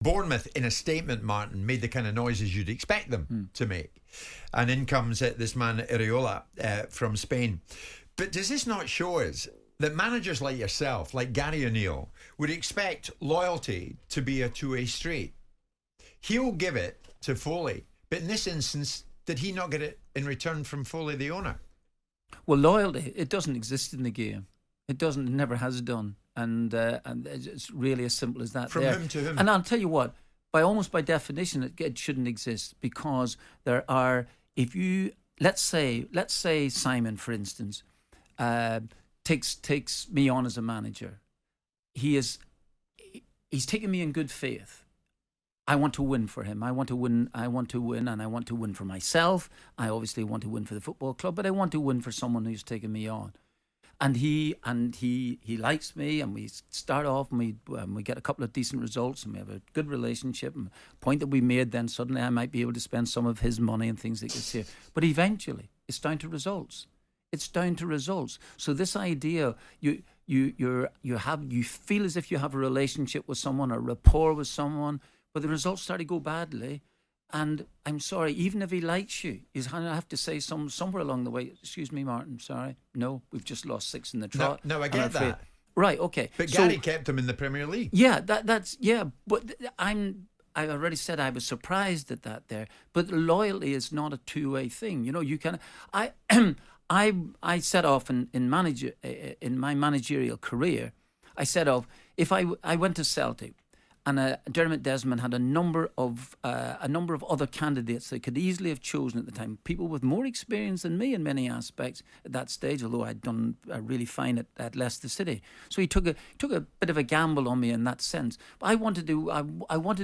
Bournemouth, in a statement, Martin, made the kind of noises you'd expect them to make. And in comes this man, Iraola, from Spain. But does this not show us that managers like yourself, like Gary O'Neill, would expect loyalty to be a two-way street? He'll give it to Foley. But in this instance, did he not get it in return from Foley, the owner? Well, loyalty, it doesn't exist in the game. It doesn't, it never has done. And it's really as simple as that. From whom to whom? And I'll tell you what, almost by definition, it shouldn't exist, because there are, if you, let's say Simon, for instance, takes me on as a manager. He's taken me in good faith. I want to win for him. I want to win, and I want to win for myself. I obviously want to win for the football club, but I want to win for someone who's taken me on. And he likes me, and we start off, and we get a couple of decent results, and we have a good relationship. And the point that we made, then suddenly I might be able to spend some of his money and things like this here. But eventually, it's down to results. It's down to results. So this idea, you feel as if you have a relationship with someone, a rapport with someone, but the results start to go badly. And I'm sorry, even if he likes you, he's going to have to say somewhere along the way, excuse me, Martin, sorry, no, we've just lost 6 in the trot. No, I get that. Right, okay. But Gary kept him in the Premier League. Yeah, but I already said I was surprised at that there. But loyalty is not a two-way thing. You know, you can. I set off in my managerial career. I set off, if I went to Celtic, and Dermot Desmond had a number of other candidates they could easily have chosen at the time. People with more experience than me in many aspects at that stage, although I'd done really fine at Leicester City. So he took a bit of a gamble on me in that sense. But I wanted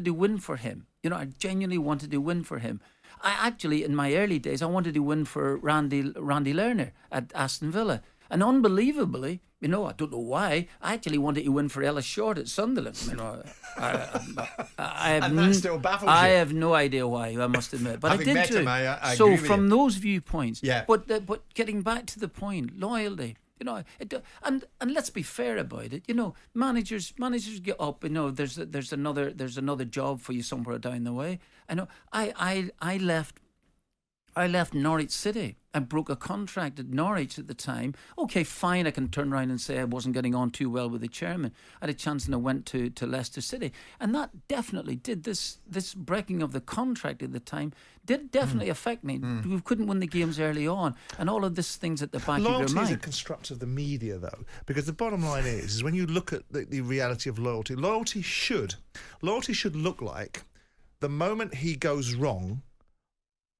to win for him. You know, I genuinely wanted to win for him. I actually, in my early days, I wanted to win for Randy Lerner at Aston Villa. And unbelievably, you know, I don't know why, I actually wanted to win for Ellis Short at Sunderland. You know, and that still baffles you. I have no idea why, I must admit. But Having I did met too. him, I so agree with from you. those viewpoints, yeah. But getting back to the point, loyalty. You know, and let's be fair about it. You know, managers get up. You know, there's another job for you somewhere down the way. I know. I left Norwich City. I broke a contract at Norwich at the time. Okay, fine, I can turn around and say I wasn't getting on too well with the chairman. I had a chance and I went to Leicester City. And that definitely did, this breaking of the contract at the time, did definitely affect me. We couldn't win the games early on. And all of these things at the back of your mind. Loyalty is a construct of the media, though. Because the bottom line is when you look at the reality of loyalty should look like the moment he goes wrong,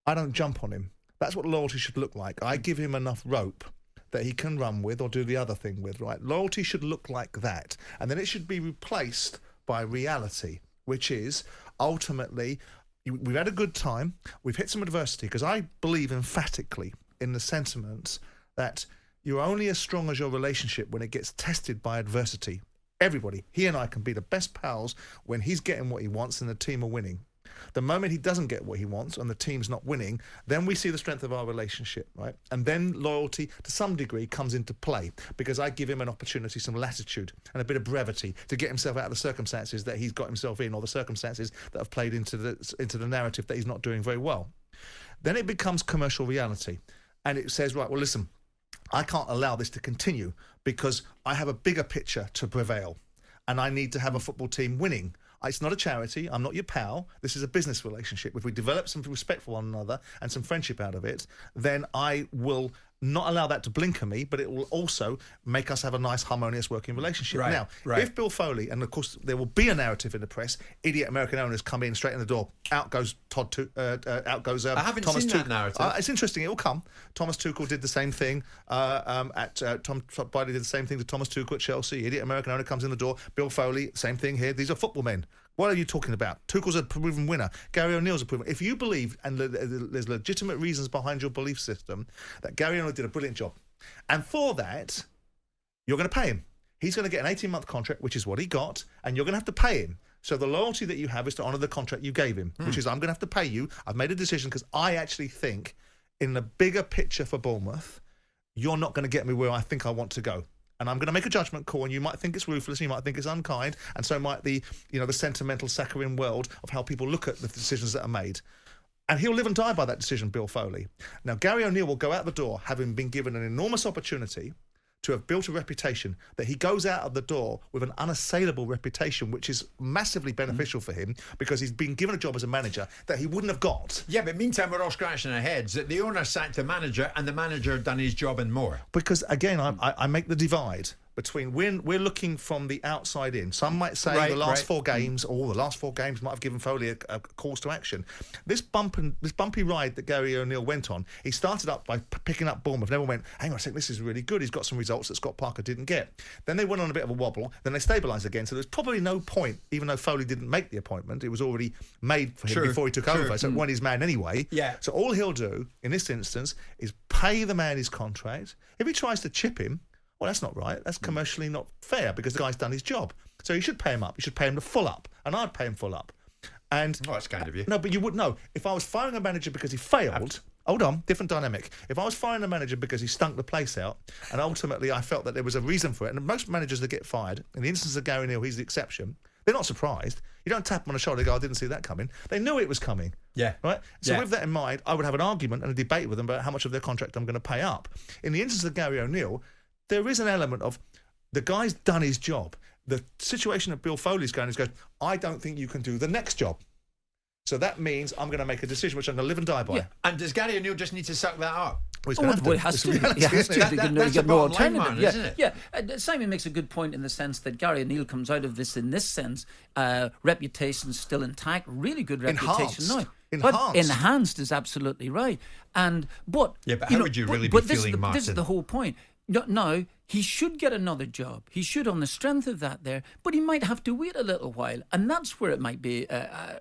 I don't jump on him. That's what loyalty should look like. I give him enough rope that he can run with or do the other thing with, right? Loyalty should look like that. And then it should be replaced by reality, which is ultimately, we've had a good time, we've hit some adversity, because I believe emphatically in the sentiment that you're only as strong as your relationship when it gets tested by adversity. Everybody, he and I can be the best pals when he's getting what he wants and the team are winning. The moment he doesn't get what he wants and the team's not winning, then we see the strength of our relationship, right? And then loyalty, to some degree, comes into play because I give him an opportunity, some latitude and a bit of brevity to get himself out of the circumstances that he's got himself in, or the circumstances that have played into the narrative that he's not doing very well. Then it becomes commercial reality, and it says, right, well, listen, I can't allow this to continue because I have a bigger picture to prevail, and I need to have a football team winning. It's not a charity. I'm not your pal. This is a business relationship. If we develop some respect for one another and some friendship out of it, then I will not allow that to blinker me, but it will also make us have a nice, harmonious working relationship. Right, now, right. If Bill Foley, and of course there will be a narrative in the press, idiot American owners come in straight in the door, out goes Thomas seen that narrative. It's interesting. It will come. Thomas Tuchel did the same thing. Tom Bidey did the same thing to Thomas Tuchel at Chelsea. Idiot American owner comes in the door. Bill Foley, same thing here. These are football men. What are you talking about? Tuchel's a proven winner. Gary O'Neill's a proven. If you believe, and there's legitimate reasons behind your belief system, that Gary O'Neill did a brilliant job, and for that, you're going to pay him. He's going to get an 18-month contract, which is what he got, and you're going to have to pay him. So the loyalty that you have is to honour the contract you gave him, which is I'm going to have to pay you. I've made a decision because I actually think, in the bigger picture for Bournemouth, you're not going to get me where I think I want to go. and I'm going to make a judgment call, and you might think it's ruthless, and you might think it's unkind, and so might the sentimental saccharine world of how people look at the decisions that are made. And he'll live and die by that decision, Bill Foley. Now, Gary O'Neill will go out the door having been given an enormous opportunity to have built a reputation, that he goes out of the door with an unassailable reputation, which is massively beneficial for him, because he's been given a job as a manager that he wouldn't have got. Yeah, but meantime, we're all scratching our heads that the owner sacked the manager and the manager done his job and more. Because, again, I make the divide between we're looking from the outside in. Some might say the last 4 games, or the last 4 games might have given Foley a calls to action. This bumpy ride that Gary O'Neill went on, he started up by picking up Bournemouth. Never went, hang on a second, this is really good. He's got some results that Scott Parker didn't get. Then they went on a bit of a wobble. Then they stabilised again. So there's probably no point, even though Foley didn't make the appointment. It was already made for him before he took over. So it wasn't his man anyway. Yeah. So all he'll do in this instance is pay the man his contract. If he tries to chip him, well, that's not right. That's commercially not fair, because the guy's done his job. So you should pay him up. You should pay him the full up. And I'd pay him full up. And that's kind of you. No, but you would know. If I was firing a manager because he failed, hold on, different dynamic. If I was firing a manager because he stunk the place out, and ultimately I felt that there was a reason for it, and most managers that get fired, in the instance of Gary O'Neill, he's the exception, they're not surprised. You don't tap them on the shoulder and go, I didn't see that coming. They knew it was coming. Yeah. Right? So with that in mind, I would have an argument and a debate with them about how much of their contract I'm going to pay up. In the instance of Gary O'Neill, there is an element of the guy's done his job. The situation that Bill Foley's going is, I don't think you can do the next job. So that means I'm going to make a decision which I'm going to live and die by. Yeah. And does Gary O'Neill just need to suck that up? Well, he has to. Reality, He has to. That's Get a no bottom line, alternative. man, isn't it? Yeah. Simon makes a good point in the sense that Gary O'Neill comes out of this in this sense, reputation still intact, really good reputation now. Enhanced is absolutely right. But how would you really be feeling, Martin? This is the whole point. No, he should get another job. He should, on the strength of that there, but he might have to wait a little while, and that's where it might be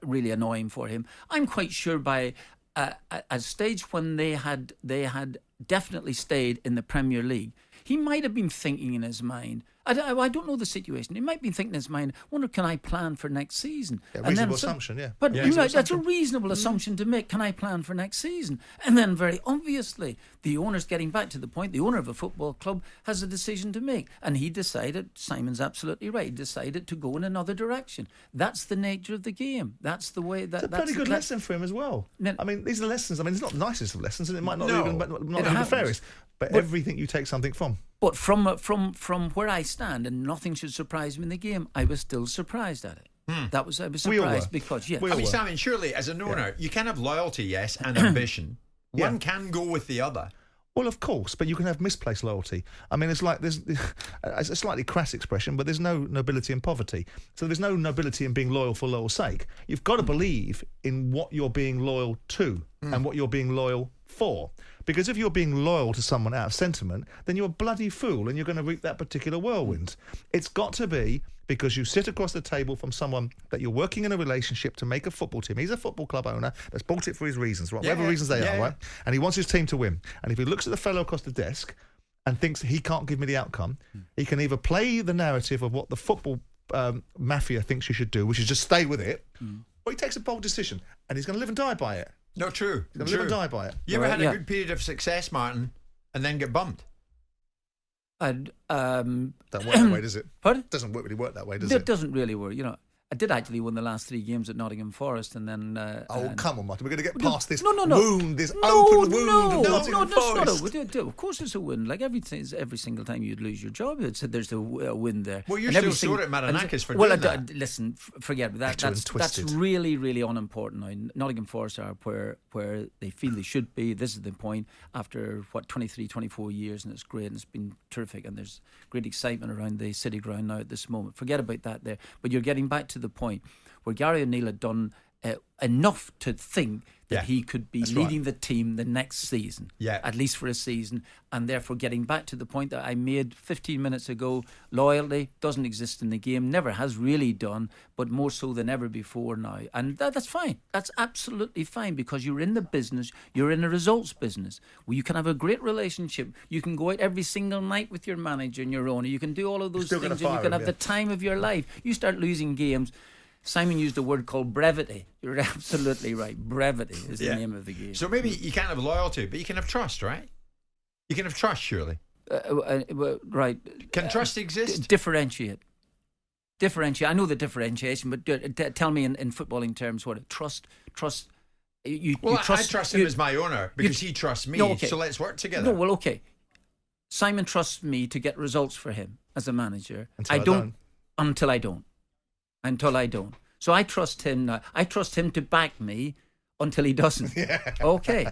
really annoying for him. I'm quite sure by a stage when they had definitely stayed in the Premier League, he might have been thinking in his mind, I don't know the situation. He might be thinking in his mind, wonder, can I plan for next season? Reasonable assumption, yeah. But that's a reasonable assumption to make. Can I plan for next season? And then very obviously, the owner's getting back to the point, the owner of a football club has a decision to make. And he decided, Simon's absolutely right, he decided to go in another direction. That's the nature of the game. That's the way that... It's a pretty good lesson for him as well. I mean, these are lessons. I mean, it's not the nicest of lessons, and it might not even be the fairest. But everything you take something from. But from where I stand, and nothing should surprise me in the game, I was still surprised at it. I was surprised because, yes. I mean, Simon, surely as an owner, you can have loyalty, yes, and ambition. One can go with the other. Well, of course, but you can have misplaced loyalty. I mean, it's a slightly crass expression, but there's no nobility in poverty. So there's no nobility in being loyal for loyal's sake. You've got to believe in what you're being loyal to and what you're being loyal for. Because if you're being loyal to someone out of sentiment, then you're a bloody fool and you're going to reap that particular whirlwind. It's got to be because you sit across the table from someone that you're working in a relationship to make a football team. He's a football club owner that's bought it for his reasons, right? Whatever reasons they are, right? And he wants his team to win. And if he looks at the fellow across the desk and thinks he can't give me the outcome, he can either play the narrative of what the football mafia thinks you should do, which is just stay with it, or he takes a bold decision and he's going to live and die by it. No, true. He's going to live and die by it. You ever had a good period of success, Martin, and then get bumped? Don't work that way, does it? Pardon? It doesn't really work that way, does it? It doesn't really work. I did actually win the last 3 games at Nottingham Forest, and then... come on, Martin. We're going to get past this wound, this open wound of Nottingham Forest. Of course it's a win. Like every single time you'd lose your job, there's a win there. Well, you're still sore at Marinakis for doing that. Listen, forget that. That's really, really unimportant now. Nottingham Forest are where they feel they should be. This is the point after, 23, 24 years, and it's great, and it's been terrific, and there's great excitement around the City Ground now at this moment. Forget about that there. But you're getting back to the point where Gary O'Neill had done enough to think that he could be leading the team the next season, at least for a season, and therefore getting back to the point that I made 15 minutes ago, loyalty doesn't exist in the game, never has really done, but more so than ever before now. And that's fine. That's absolutely fine, because you're in the business, you're in a results business, where you can have a great relationship. You can go out every single night with your manager and your owner. You can do all of those things, and you can have the time of your life. You start losing games. Simon used a word called brevity. You're absolutely right. Brevity is the name of the game. So maybe you can't have loyalty, but you can have trust, right? You can have trust, surely. Right. Can trust exist? Differentiate. I know the differentiation, but tell me in footballing terms what it trust. You trust, I trust him as my owner because he trusts me. No, okay. So let's work together. No, well, okay. Simon trusts me to get results for him as a manager. Until I don't. So I trust him now. I trust him to back me until he doesn't. Yeah. Okay.